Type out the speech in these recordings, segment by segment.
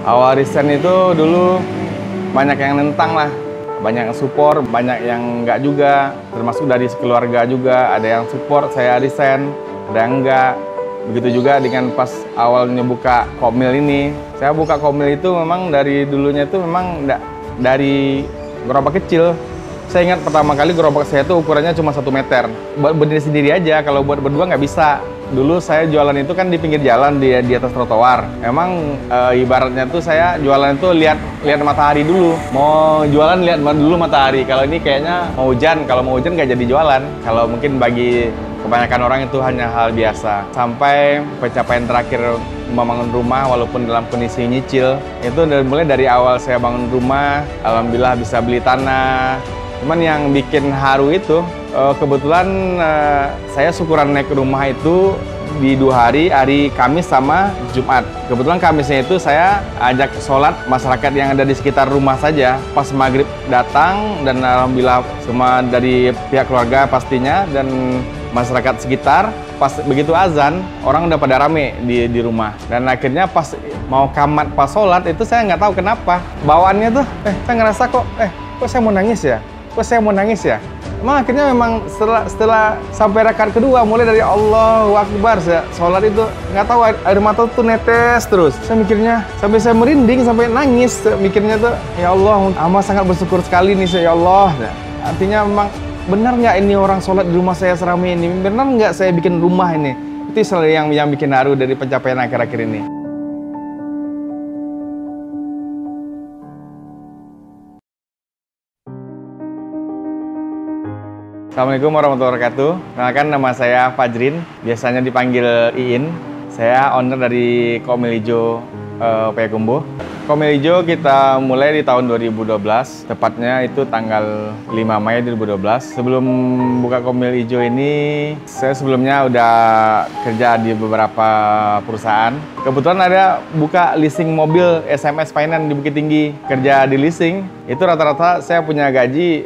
Awal resign itu dulu banyak yang nentang lah, banyak yang support, banyak yang enggak juga, termasuk dari keluarga juga. Ada yang support saya resign, ada yang enggak. Begitu juga dengan pas awalnya buka Komil ini. Saya buka Komil itu memang dari dulunya itu memang dari gerobak kecil. Saya ingat pertama kali gerobak saya itu ukurannya cuma 1 meter. Buat berdiri sendiri aja, kalau buat berdua nggak bisa. Dulu saya jualan itu kan di pinggir jalan, di atas trotoar. Emang ibaratnya tuh saya jualan itu lihat matahari dulu. Mau jualan lihat dulu matahari. Kalau ini kayaknya mau hujan, kalau mau hujan nggak jadi jualan. Kalau mungkin bagi kebanyakan orang itu hanya hal biasa. Sampai pencapaian terakhir membangun rumah walaupun dalam kondisi nyicil. Itu mulai dari awal saya bangun rumah, alhamdulillah bisa beli tanah. Cuman yang bikin haru itu, kebetulan saya syukuran naik ke rumah itu di 2 hari Kamis sama Jumat. Kebetulan Kamisnya itu saya ajak sholat masyarakat yang ada di sekitar rumah saja. Pas maghrib datang dan alhamdulillah semua dari pihak keluarga pastinya dan masyarakat sekitar. Pas begitu azan, orang udah pada rame di rumah. Dan akhirnya pas mau kamat pas sholat itu saya nggak tahu kenapa. Bawaannya tuh, saya ngerasa kok saya mau nangis ya? Kok saya mau nangis ya? Emang akhirnya memang setelah sampai rakaat kedua, mulai dari Allahu Akbar, sholat itu nggak tahu air mata tuh netes terus. Saya mikirnya, sampai saya merinding, sampai nangis. Mikirnya tuh, ya Allah, Ama sangat bersyukur sekali nih, ya Allah. Artinya memang, benar nggak ini orang sholat di rumah saya seramai ini? Benar nggak saya bikin rumah ini? Itu selalu yang bikin haru dari pencapaian akhir-akhir ini. Assalamualaikum warahmatullahi wabarakatuh. Kenalkan, nama saya Fajrin, biasanya dipanggil Iin. Saya owner dari Komil Ijo Payakumbuh. Komil Ijo kita mulai di tahun 2012, tepatnya itu tanggal 5 Mei 2012. Sebelum buka Komil Ijo ini, saya sebelumnya udah kerja di beberapa perusahaan. Kebetulan ada buka leasing mobil SMS Finance di Bukit Tinggi. Kerja di leasing, itu rata-rata saya punya gaji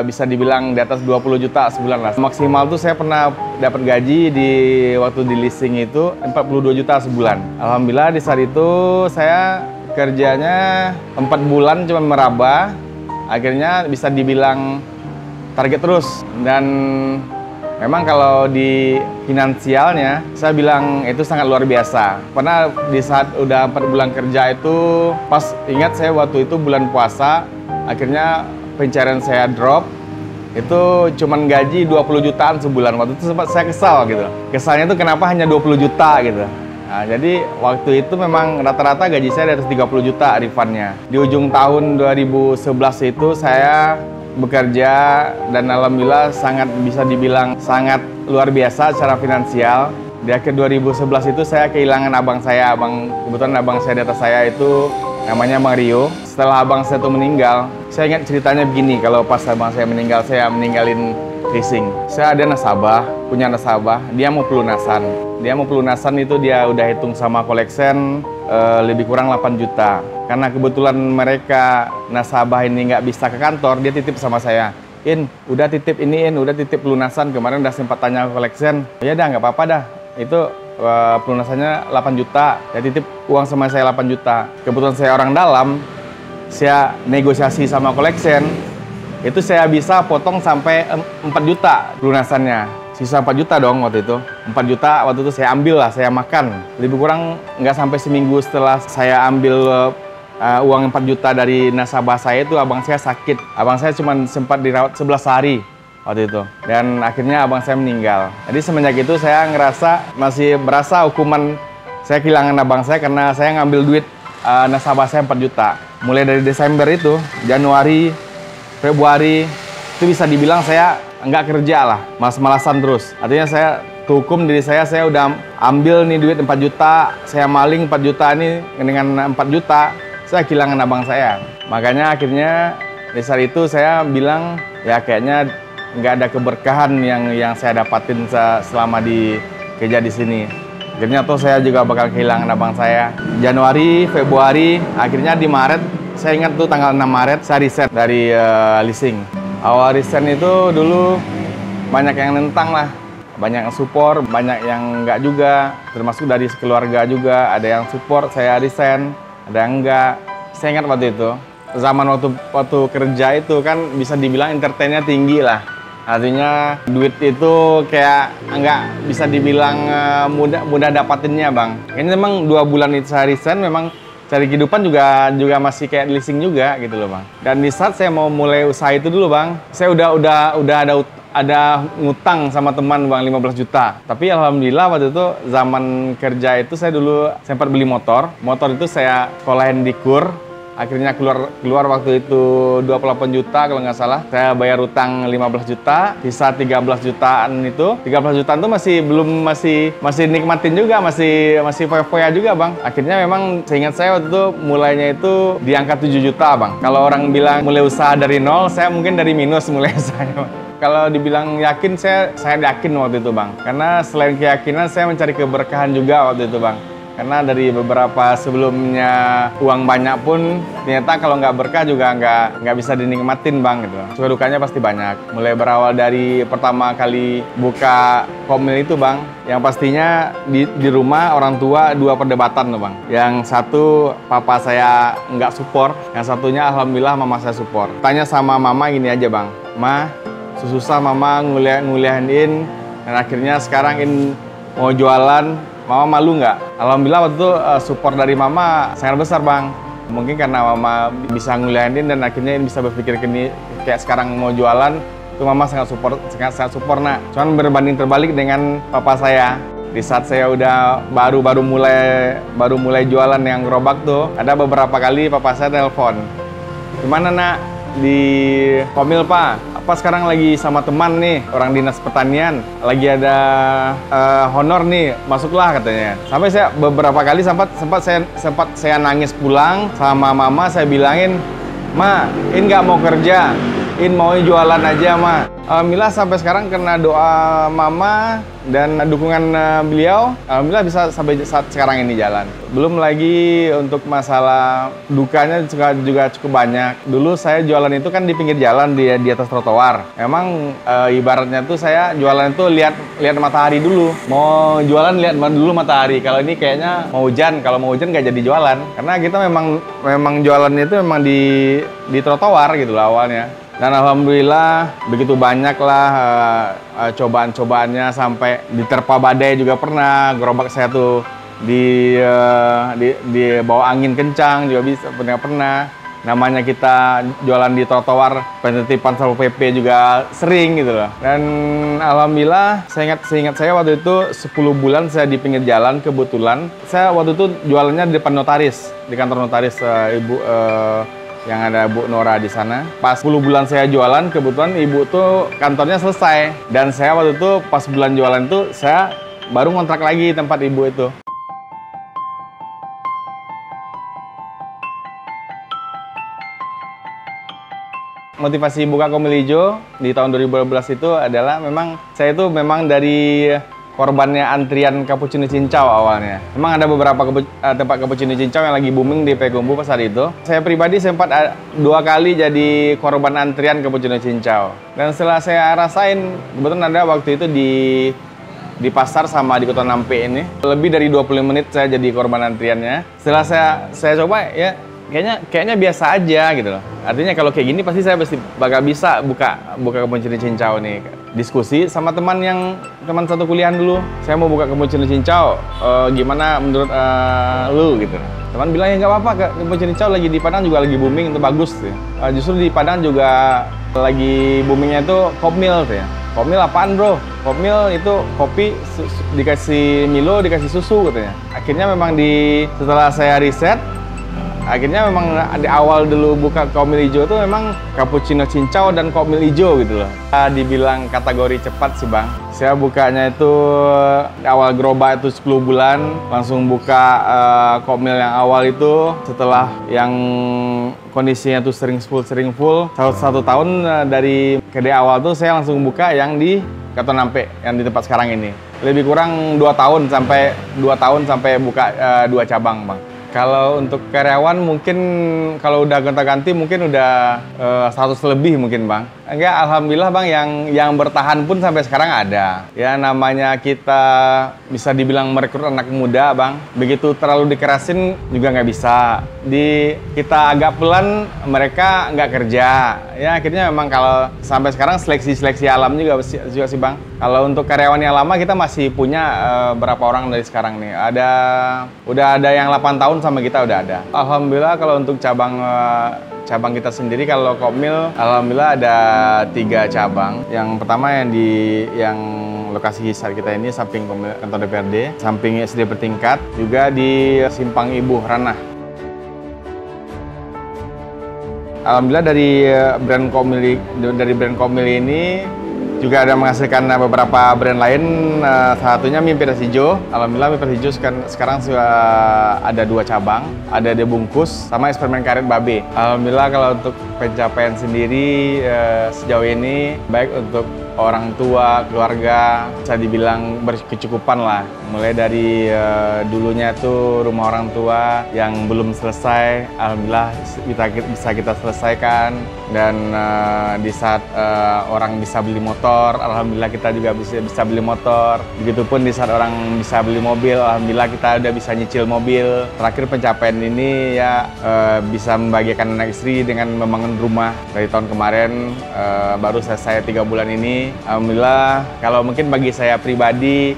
bisa dibilang di atas 20 juta sebulan lah. Maksimal tuh saya pernah dapat gaji di waktu di leasing itu 42 juta sebulan. Alhamdulillah di saat itu saya kerjanya 4 bulan cuma meraba, akhirnya bisa dibilang target terus. Dan memang kalau di finansialnya, saya bilang itu sangat luar biasa. Karena di saat udah 4 bulan kerja itu, pas ingat saya waktu itu bulan puasa, akhirnya pencarian saya drop, itu cuman gaji 20 jutaan sebulan. Waktu itu sempat saya kesal gitu. Kesalnya itu kenapa hanya 20 juta gitu. Nah, jadi waktu itu memang rata-rata gaji saya di atas 30 juta refundnya. Di ujung tahun 2011 itu saya bekerja dan alhamdulillah sangat bisa dibilang sangat luar biasa secara finansial. Di akhir 2011 itu saya kehilangan abang saya. Kebetulan abang saya di atas saya itu namanya Bang Rio. Setelah abang saya itu meninggal, saya ingat ceritanya begini, kalau pas abang saya meninggal, saya meninggalin leasing. Saya ada nasabah, punya nasabah, dia mau pelunasan. Itu dia udah hitung sama koleksen lebih kurang 8 juta. Karena kebetulan mereka nasabah ini nggak bisa ke kantor, dia titip sama saya. In, udah titip ini, udah titip pelunasan. Kemarin udah sempat tanya ke koleksen. Ya dah, nggak apa-apa dah. Itu pelunasannya 8 juta. Dia titip uang sama saya 8 juta. Kebetulan saya orang dalam, saya negosiasi sama koleksen. Itu saya bisa potong sampai 4 juta pelunasannya. Sisa 4 juta dong waktu itu. 4 juta waktu itu saya ambil lah, saya makan. Lebih kurang nggak sampai seminggu setelah saya ambil uang 4 juta dari nasabah saya itu, abang saya sakit. Abang saya cuma sempat dirawat 11 hari waktu itu. Dan akhirnya abang saya meninggal. Jadi semenjak itu saya ngerasa masih berasa hukuman saya kehilangan abang saya karena saya ngambil duit nasabah saya 4 juta. Mulai dari Desember itu, Januari, Februari, itu bisa dibilang saya nggak kerja lah, malas-malasan terus. Artinya saya kehukum diri saya udah ambil nih duit 4 juta, saya maling 4 juta ini, dengan 4 juta, saya kehilangan abang saya. Makanya akhirnya di saat itu saya bilang, ya kayaknya nggak ada keberkahan yang saya dapatin selama di kerja di sini. Akhirnya tuh saya juga bakal kehilangan abang saya. Januari, Februari, akhirnya di Maret, saya ingat tuh tanggal 6 Maret, saya resign dari leasing. Awal resign itu dulu banyak yang nentang lah, banyak yang support, banyak yang enggak juga, termasuk dari keluarga juga. Ada yang support saya resign, ada yang enggak. Saya ingat waktu itu, zaman waktu kerja itu kan bisa dibilang entertainnya tinggi lah. Artinya duit itu kayak nggak bisa dibilang mudah dapatinnya bang. Ini memang 2 bulan itu saya resign, memang cari kehidupan juga masih kayak leasing juga gitu loh bang. Dan di saat saya mau mulai usaha itu dulu bang, saya udah ada ngutang sama teman bang 15 juta. Tapi alhamdulillah waktu itu zaman kerja itu saya dulu sempat beli motor. Motor itu saya sekolahin di KUR. Akhirnya keluar waktu itu 28 juta kalau nggak salah. Saya bayar utang 15 juta, sisa 13 jutaan itu. 13 jutaan itu masih nikmatin juga, masih foya-foya juga bang. Akhirnya memang seingat saya waktu itu mulainya itu di angka 7 juta bang. Kalau orang bilang mulai usaha dari nol, saya mungkin dari minus mulai saya. Kalau dibilang yakin, saya yakin waktu itu bang. Karena selain keyakinan, saya mencari keberkahan juga waktu itu bang. Karena dari beberapa sebelumnya uang banyak pun ternyata kalau nggak berkah juga nggak bisa dinikmatin bang gitu. Suka dukanya pasti banyak. Mulai berawal dari pertama kali buka komil itu bang, yang pastinya di rumah orang tua 2 perdebatan loh bang. Yang satu papa saya nggak support, yang satunya alhamdulillah mama saya support. Tanya sama mama gini aja bang, ma susah mama nguliahin dan akhirnya sekarang mau jualan. Mama malu nggak? Alhamdulillah waktu itu support dari mama sangat besar bang. Mungkin karena mama bisa nguliahin dan akhirnya bisa berpikir kayak sekarang mau jualan, itu mama sangat support nak. Cuman berbanding terbalik dengan papa saya. Di saat saya udah baru mulai jualan yang gerobak tuh, ada beberapa kali papa saya telepon. Gimana nak? Di komil pak? Apa sekarang lagi sama teman nih, orang dinas pertanian, lagi ada honor nih, masuklah katanya. Sampai saya beberapa kali sempat saya nangis pulang sama mama, saya bilangin, ma, In nggak mau kerja, In mau jualan aja ma. Alhamdulillah sampai sekarang karena doa mama dan dukungan beliau, alhamdulillah bisa sampai saat sekarang ini jalan. Belum lagi untuk masalah dukanya juga cukup banyak. Dulu saya jualan itu kan di pinggir jalan di atas trotoar. Emang ibaratnya tuh saya jualan itu lihat matahari dulu. Mau jualan lihat dulu matahari. Kalau ini kayaknya mau hujan, kalau mau hujan nggak jadi jualan. Karena kita memang jualannya itu memang di trotoar gitu lah awalnya. Dan alhamdulillah begitu banyak lah cobaan-cobaannya, sampai diterpa badai juga pernah. Gerobak saya tuh di bawah angin kencang juga pernah. Namanya kita jualan di trotoar, penitipan Satpol PP juga sering gitu loh. Dan alhamdulillah seingat saya waktu itu 10 bulan saya di pinggir jalan. Kebetulan saya waktu itu jualannya di depan notaris, di kantor notaris ibu yang ada Bu Nora di sana. Pas 10 bulan saya jualan, kebetulan ibu tuh kantornya selesai. Dan saya waktu itu pas bulan jualan itu, saya baru ngontrak lagi tempat ibu itu. Motivasi buka Komil Ijo di tahun 2012 itu adalah memang saya itu memang dari korbannya antrian cappuccino cincau awalnya. Memang ada beberapa tempat cappuccino cincau yang lagi booming di Payakumbuh pas hari itu. Saya pribadi sempat 2 kali jadi korban antrian cappuccino cincau. Dan setelah saya rasain, kebetulan ada waktu itu di pasar sama di Kota Nampe ini. Lebih dari 20 menit saya jadi korban antriannya. Setelah saya coba ya kayaknya biasa aja gitu loh. Artinya kalau kayak gini pasti saya bakal bisa buka cappuccino cincau nih. Diskusi sama teman satu kuliahan dulu. Saya mau buka cappuccino cincau, gimana menurut lu gitu. Teman bilang ya nggak apa-apa, cappuccino cincau lagi di Padang juga lagi booming, itu bagus sih. Justru di Padang juga lagi boomingnya itu kopmil tuh ya. Kopmil apaan bro? Kopmil itu kopi dikasih Milo, dikasih susu katanya. Akhirnya memang setelah saya riset, akhirnya memang di awal dulu buka Komil Ijo itu memang cappuccino cincau dan Komil Ijo gitu loh. Dibilang kategori cepat sih bang. Saya bukanya itu di awal gerobak itu 10 bulan, langsung buka Komil yang awal itu. Setelah yang kondisinya tuh sering full, satu tahun dari kedai awal tuh saya langsung buka yang di Kota Nampe, yang di tempat sekarang ini. Lebih kurang 2 tahun sampai buka 2 cabang bang. Kalau untuk karyawan mungkin kalau udah gonta-ganti mungkin udah 100 lebih mungkin bang. Enggak, alhamdulillah Bang, yang bertahan pun sampai sekarang ada. Ya namanya kita bisa dibilang merekrut anak muda Bang. Begitu terlalu dikerasin juga nggak bisa. Kita agak pelan, mereka nggak kerja. Ya akhirnya memang kalau sampai sekarang seleksi alam juga sih Bang. Kalau untuk karyawan yang lama kita masih punya berapa orang dari sekarang nih. Udah ada yang 8 tahun sama kita udah ada. Alhamdulillah kalau untuk cabang kita sendiri, kalau Komil alhamdulillah ada 3 cabang. Yang pertama yang lokasi saat kita ini samping kantor DPRD, samping SD bertingkat, juga di Simpang Ibu Ranah. Alhamdulillah dari brand Komil ini juga ada menghasilkan beberapa brand lain, salah satunya Mimpi Ras Hijau. Alhamdulillah Mimpi Ras Hijau sekarang sudah ada 2 cabang, ada di Bungkus sama eksperimen karet Babe. Alhamdulillah kalau untuk pencapaian sendiri sejauh ini baik untuk orang tua, keluarga, bisa dibilang berkecukupan lah. Mulai dari dulunya tuh rumah orang tua yang belum selesai, alhamdulillah bisa kita selesaikan. Dan di saat orang bisa beli motor, alhamdulillah kita juga bisa beli motor. Begitupun di saat orang bisa beli mobil, alhamdulillah kita udah bisa nyicil mobil. Terakhir pencapaian ini ya bisa membahagiakan anak istri dengan membangun rumah. Dari tahun kemarin baru selesai 3 bulan ini. Alhamdulillah, kalau mungkin bagi saya pribadi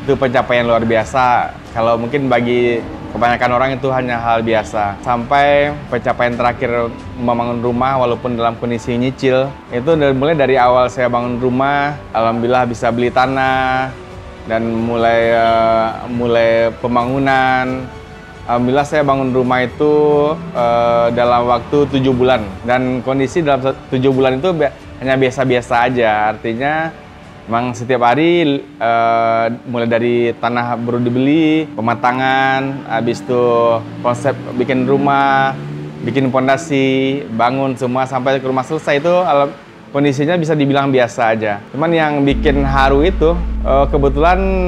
itu pencapaian luar biasa. Kalau mungkin bagi kebanyakan orang itu hanya hal biasa. Sampai pencapaian terakhir membangun rumah walaupun dalam kondisi nyicil, itu mulai dari awal saya bangun rumah, alhamdulillah bisa beli tanah dan mulai pembangunan. Alhamdulillah saya bangun rumah itu dalam waktu 7 bulan, dan kondisi dalam 7 bulan itu hanya biasa-biasa aja. Artinya memang setiap hari mulai dari tanah baru dibeli, pematangan, habis itu konsep bikin rumah, bikin pondasi, bangun semua sampai ke rumah selesai itu kondisinya bisa dibilang biasa aja. Cuman yang bikin haru itu kebetulan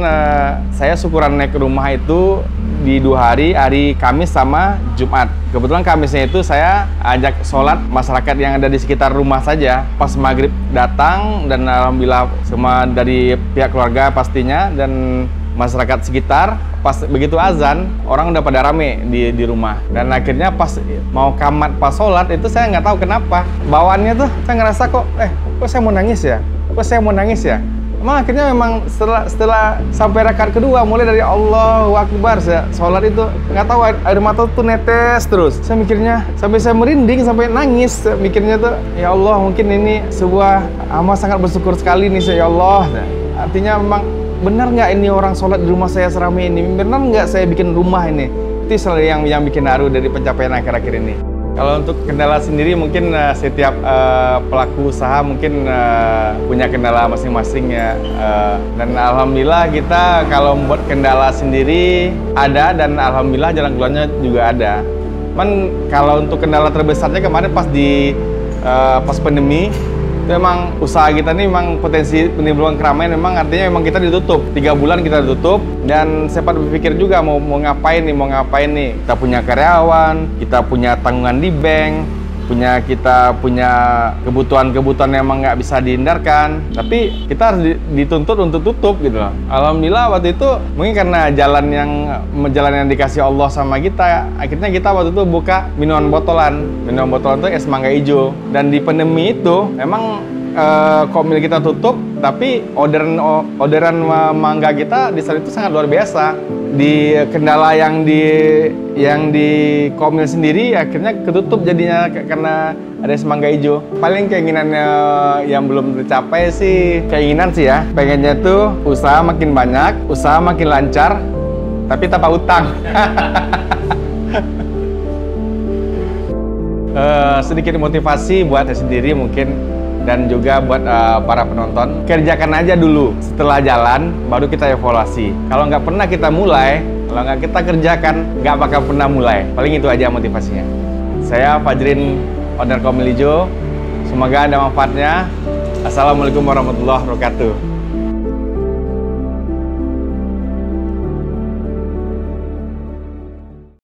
saya syukuran naik rumah itu di 2 hari Kamis sama Jumat. Kebetulan Kamisnya itu saya ajak sholat masyarakat yang ada di sekitar rumah saja. Pas maghrib datang, dan alhamdulillah semua dari pihak keluarga pastinya dan masyarakat sekitar. Pas begitu azan, orang udah pada rame di rumah. Dan akhirnya pas mau kamat pas sholat itu saya nggak tahu kenapa bawaannya tuh saya ngerasa kok saya mau nangis ya? Kok saya mau nangis ya? Emang akhirnya memang setelah sampai rakaat kedua, mulai dari Allahu Akbar, saya sholat itu nggak tahu air mata tuh netes terus. Saya mikirnya sampai saya merinding, sampai nangis. Mikirnya tuh ya Allah, mungkin ini sebuah amal sangat bersyukur sekali nih ya Allah. Nah, artinya memang benar nggak ini orang sholat di rumah saya seramai ini? Benar nggak saya bikin rumah ini? Itu selalu yang bikin haru dari pencapaian akhir-akhir ini. Kalau untuk kendala sendiri mungkin setiap pelaku usaha mungkin punya kendala masing-masing ya. Dan alhamdulillah kita kalau membuat kendala sendiri ada, dan alhamdulillah jalan keluarnya juga ada. Cuman kalau untuk kendala terbesarnya kemarin pas pandemi, itu memang usaha kita ini memang potensi penimbulkan keramaian, memang artinya memang kita ditutup 3 bulan, kita ditutup. Dan sempat berpikir juga mau ngapain nih, kita punya karyawan, kita punya tanggungan di bank, kita punya kebutuhan yang emang nggak bisa dihindarkan, tapi kita harus dituntut untuk tutup gitu loh. Alhamdulillah waktu itu mungkin karena jalan yang dikasih Allah sama kita, akhirnya kita waktu itu buka minuman botolan itu es mangga hijau. Dan di pandemi itu memang Komil kita tutup, tapi orderan mangga kita di saat itu sangat luar biasa. Di kendala yang di Komil sendiri akhirnya ketutup jadinya karena ada es mangga hijau. Paling keinginannya yang belum tercapai sih, pengennya tuh usaha makin banyak, usaha makin lancar, tapi tanpa utang. Sedikit motivasi buat saya sendiri mungkin, dan juga buat para penonton. Kerjakan aja dulu, setelah jalan baru kita evaluasi. Kalau nggak pernah kita mulai, kalau nggak kita kerjakan, nggak bakal pernah mulai. Paling itu aja motivasinya. Saya Fajrin, owner Komil Hijau. Semoga ada manfaatnya. Assalamualaikum warahmatullahi wabarakatuh.